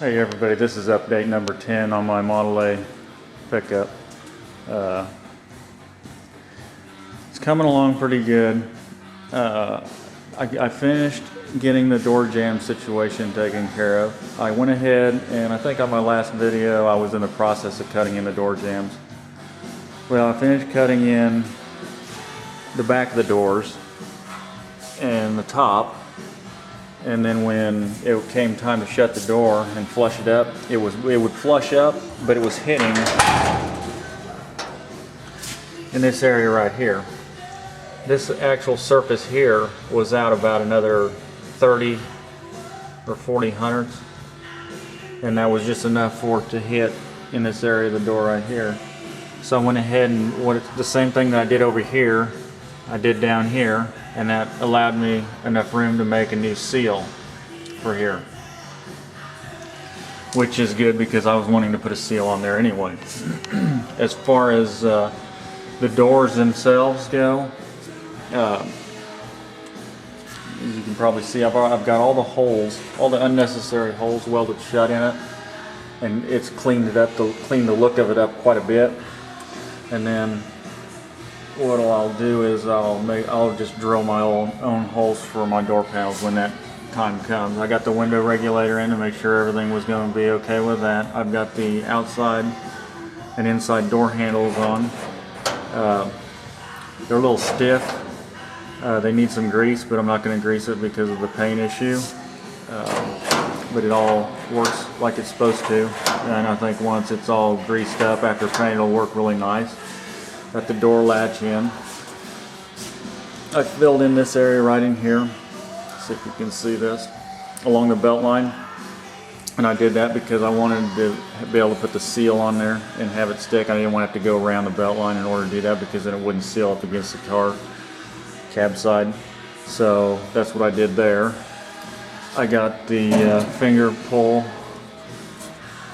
Hey everybody, this is update number 10 on my Model A pickup. It's coming along pretty good. I finished getting the door jamb situation taken care of. I went ahead and I think on my last video I was in the process of cutting in the door jambs. Well, I finished cutting in the back of the doors and the top. And then when it came time to shut the door and flush it up, it would flush up, but it was hitting in this area right here. This actual surface here was out about another 30 or 40 hundredths, and that was just enough for it to hit in this area of the door right here. So I went ahead and the same thing that I did over here, I did down here, and that allowed me enough room to make a new seal for here, which is good because I was wanting to put a seal on there anyway. As far as the doors themselves go, as you can probably see, I've got all the holes, all the unnecessary holes welded shut in it, and it's cleaned it up, cleaned the look of it up quite a bit. And then what I'll do is I'll just drill my own holes for my door panels when that time comes. I got the window regulator in to make sure everything was going to be okay with that. I've got the outside and inside door handles on. They're a little stiff. They need some grease, but I'm not going to grease it because of the paint issue. But it all works like it's supposed to, and I think once it's all greased up after paint, it'll work really nice. Got the door latch in. I filled in this area right in here. See if you can see this along the belt line, and I did that because I wanted to be able to put the seal on there and have it stick. I didn't want to have to go around the belt line in order to do that because then it wouldn't seal up against the car cab side. So that's what I did there. I got the finger pull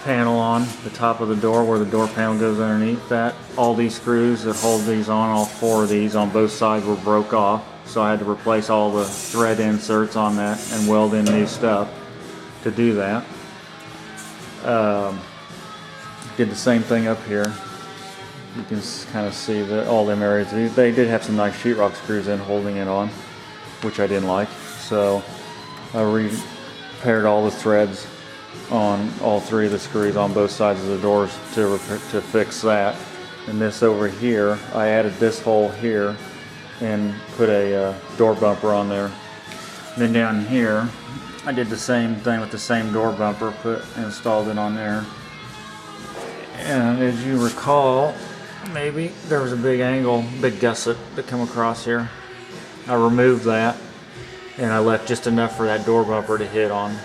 panel on the top of the door where the door panel goes underneath that. All these screws that hold these on, all four of these on both sides were broke off, so I had to replace all the thread inserts on that and weld in new stuff to do that. Did the same thing up here. You can kind of see that all them areas, they did have some nice sheetrock screws in holding it on, which I didn't like, so I repaired all the threads on all three of the screws on both sides of the doors to fix that. And this over here, I added this hole here and put a door bumper on there. And then down here, I did the same thing with the same door bumper, installed it on there. And as you recall, maybe there was a big gusset that come across here. I removed that, and I left just enough for that door bumper to hit on.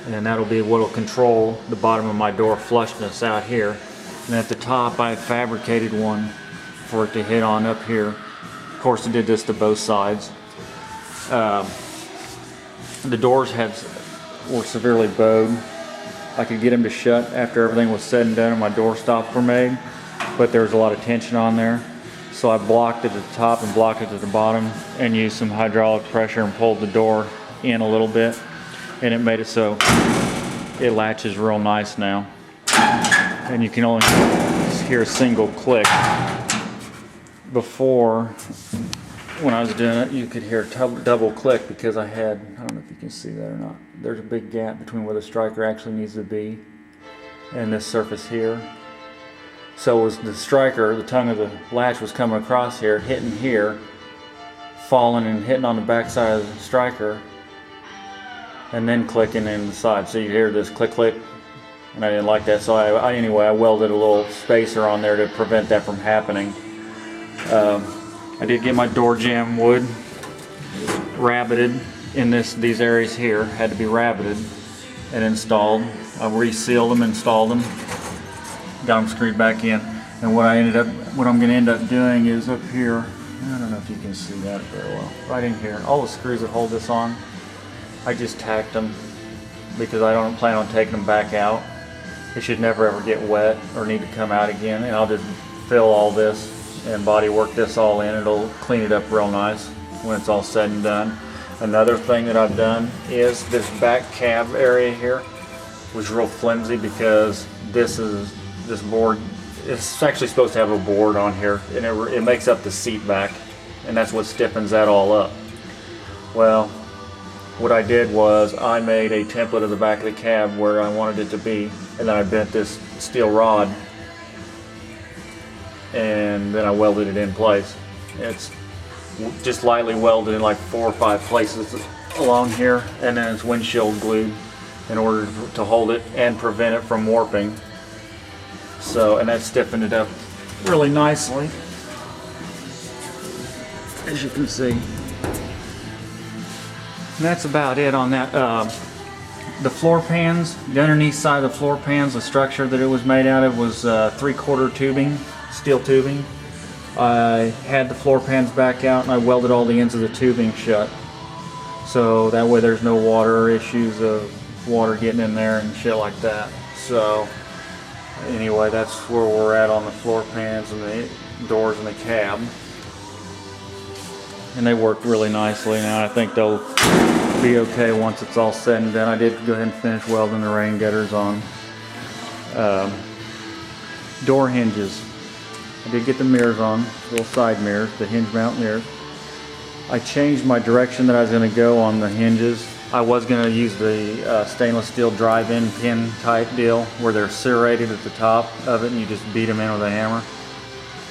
And that'll be what will control the bottom of my door flushness out here. And at the top I fabricated one for it to hit on up here. Of course I did this to both sides. The doors were severely bowed. I could get them to shut after everything was said and done and my door stops were made, but there was a lot of tension on there. So I blocked it at the top and blocked it at the bottom and used some hydraulic pressure and pulled the door in a little bit. And it made it so it latches real nice now. And you can only hear a single click. Before, when I was doing it, you could hear a double click because I don't know if you can see that or not. There's a big gap between where the striker actually needs to be and this surface here. So it was the striker, the tongue of the latch was coming across here, hitting here, falling and hitting on the back side of the striker, and then clicking in the side. So you hear this click click, and I didn't like that, so anyway I welded a little spacer on there to prevent that from happening. I did get my door jamb wood rabbited in these areas here, had to be rabbited and installed. I resealed them, installed them, got them screwed back in. And what I'm going to end up doing is up here, I don't know if you can see that very well, right in here, all the screws that hold this on, I just tacked them because I don't plan on taking them back out. It should never ever get wet or need to come out again, and I'll just fill all this and body work this all in. It'll clean it up real nice when it's all said and done. Another thing that I've done is this back cab area here. was real flimsy because this board, it's actually supposed to have a board on here, and it makes up the seat back, and that's what stiffens that all up. Well, what I did was I made a template of the back of the cab where I wanted it to be, and then I bent this steel rod, and then I welded it in place. It's just lightly welded in like 4 or 5 places along here, and then it's windshield glued in order to hold it and prevent it from warping. So, and that stiffened it up really nicely, as you can see. And that's about it on that. The floor pans, the underneath side of the floor pans, the structure that it was made out of was 3/4 tubing, steel tubing. I had the floor pans back out and I welded all the ends of the tubing shut. So that way there's no water issues of water getting in there and shit like that. So anyway, that's where we're at on the floor pans and the doors in the cab. And they worked really nicely. Now I think they'll be okay once it's all said and done. I did go ahead and finish welding the rain gutters on. Door hinges. I did get the mirrors on, little side mirrors, the hinge mount mirrors. I changed my direction that I was going to go on the hinges. I was going to use the stainless steel drive-in pin type deal where they're serrated at the top of it and you just beat them in with a hammer.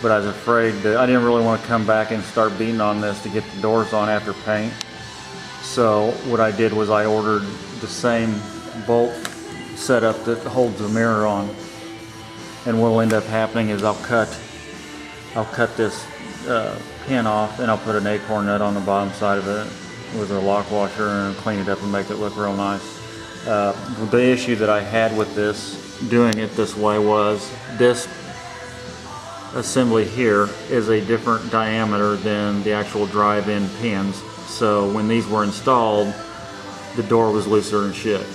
But I was afraid that I didn't really want to come back and start beating on this to get the doors on after paint. So what I did was I ordered the same bolt setup that holds the mirror on. And what will end up happening is I'll cut this pin off and I'll put an acorn nut on the bottom side of it with a lock washer and clean it up and make it look real nice. The issue that I had with this, doing it this way, was this assembly here is a different diameter than the actual drive-in pins. So when these were installed, the door was looser and shit.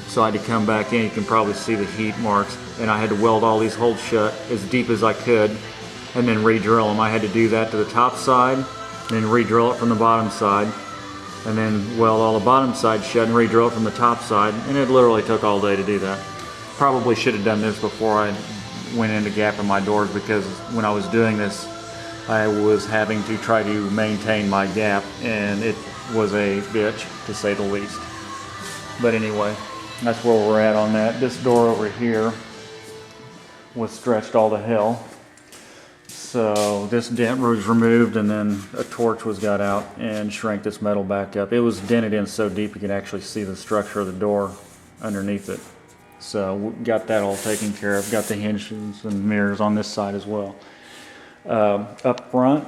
So I had to come back in, you can probably see the heat marks, and I had to weld all these holes shut as deep as I could and then re-drill them. I had to do that to the top side, then re-drill it from the bottom side, and then weld all the bottom side shut and re-drill it from the top side, and it literally took all day to do that. Probably should have done this before I went into gapping my doors, because when I was doing this I was having to try to maintain my gap, and it was a bitch to say the least. But anyway, that's where we're at on that. This door over here was stretched all to hell. So this dent was removed, and then a torch was got out and shrank this metal back up. It was dented in so deep you could actually see the structure of the door underneath it. So we got that all taken care of. Got the hinges and mirrors on this side as well. Up front,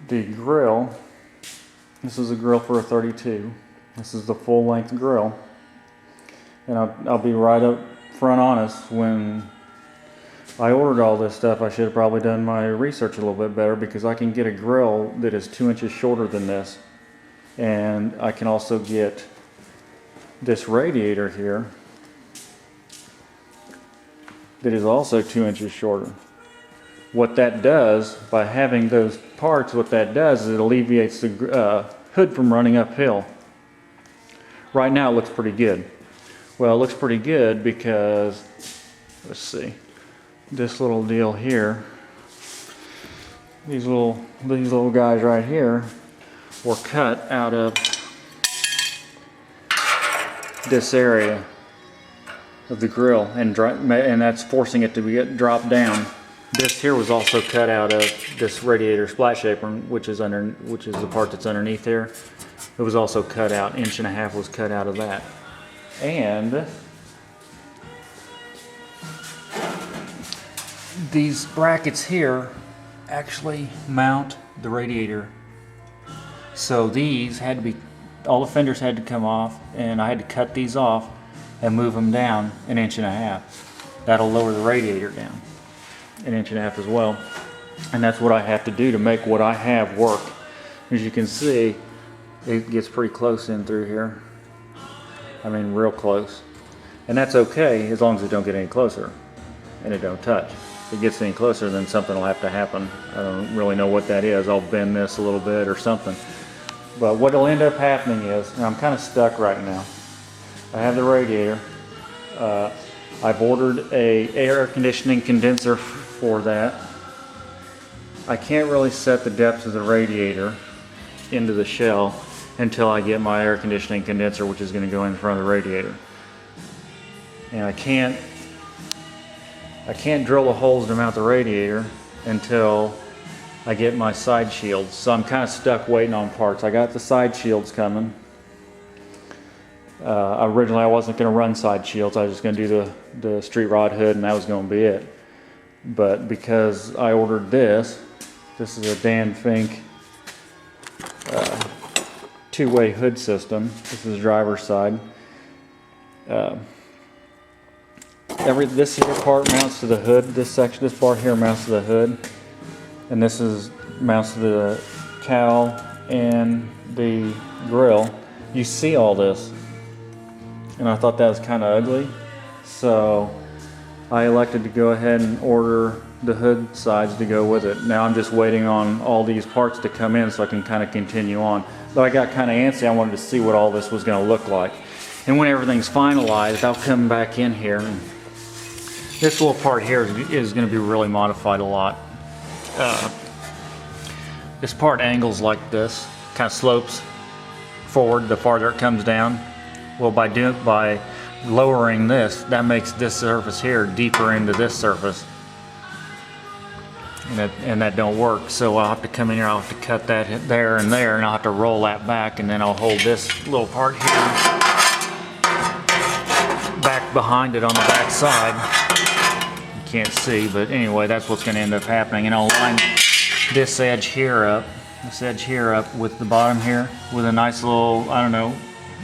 the grill, this is a grill for a 32. This is the full length grill. And I'll be right up front honest, when I ordered all this stuff I should have probably done my research a little bit better, because I can get a grill that is 2 inches shorter than this. And I can also get this radiator here that is also 2 inches shorter. What that does, by having those parts, what that does is it alleviates the hood from running uphill. Right now it looks pretty good. Well, it looks pretty good because, let's see, this little deal here, these little guys right here were cut out of this area of the grill, and that's forcing it to dropped down. This here was also cut out of this radiator splash apron, which is the part that's underneath here. It was also cut out. 1.5 inches was cut out of that. And these brackets here actually mount the radiator. So these had to be, all the fenders had to come off, and I had to cut these off and move them down 1.5 inches. That'll lower the radiator down 1.5 inches as well. And that's what I have to do to make what I have work. As you can see, it gets pretty close in through here. I mean, real close. And that's okay as long as it don't get any closer and it don't touch. If it gets any closer, then something will have to happen. I don't really know what that is. I'll bend this a little bit or something. But what will end up happening is, and I'm kind of stuck right now, I have the radiator. I've ordered a air conditioning condenser for that. I can't really set the depth of the radiator into the shell until I get my air conditioning condenser, which is going to go in front of the radiator. And I can't drill the holes to mount the radiator until I get my side shields. So I'm kind of stuck waiting on parts. I got the side shields coming. Originally I wasn't going to run side shields. I was just going to do the street rod hood, and that was going to be it. But because I ordered this is a Dan Fink two-way hood system. This is the driver's side. This here part mounts to the hood. This part here mounts to the hood, and this mounts to the cowl and the grill. You see all this, and I thought that was kind of ugly, so I elected to go ahead and order the hood sides to go with it. Now I'm just waiting on all these parts to come in so I can kind of continue on. But I got kind of antsy. I wanted to see what all this was going to look like. And when everything's finalized, I'll come back in here. And this little part here is going to be really modified a lot. This part angles like this, kind of slopes forward the farther it comes down. Well, by lowering this, that makes this surface here deeper into this surface, and that don't work. So I'll have to come in here, I'll have to cut that there, and I'll have to roll that back, and then I'll hold this little part here back behind it on the back side. You can't see, but anyway, that's what's going to end up happening. And I'll line this edge here up with the bottom here with a nice little, I don't know,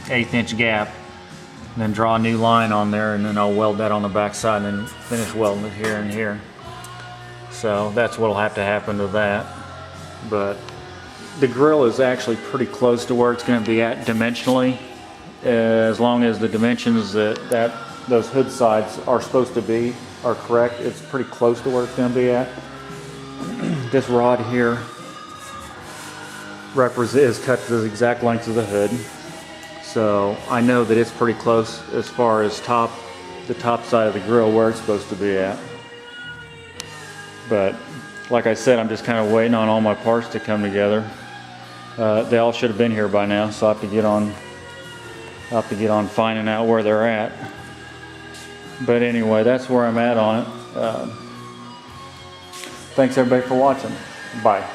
1/8 inch gap, and then draw a new line on there, and then I'll weld that on the back side and then finish welding it here and here. So that's what'll have to happen to that. But the grill is actually pretty close to where it's going to be at dimensionally, as long as the dimensions that those hood sides are supposed to be are correct. It's pretty close to where it's going to be at. This rod here is cut to the exact length of the hood. So I know that it's pretty close as far as the top side of the grill where it's supposed to be at. But like I said, I'm just kind of waiting on all my parts to come together. They all should have been here by now, so I'll have to get on finding out where they're at. But anyway, that's where I'm at on it. Thanks everybody for watching. Bye.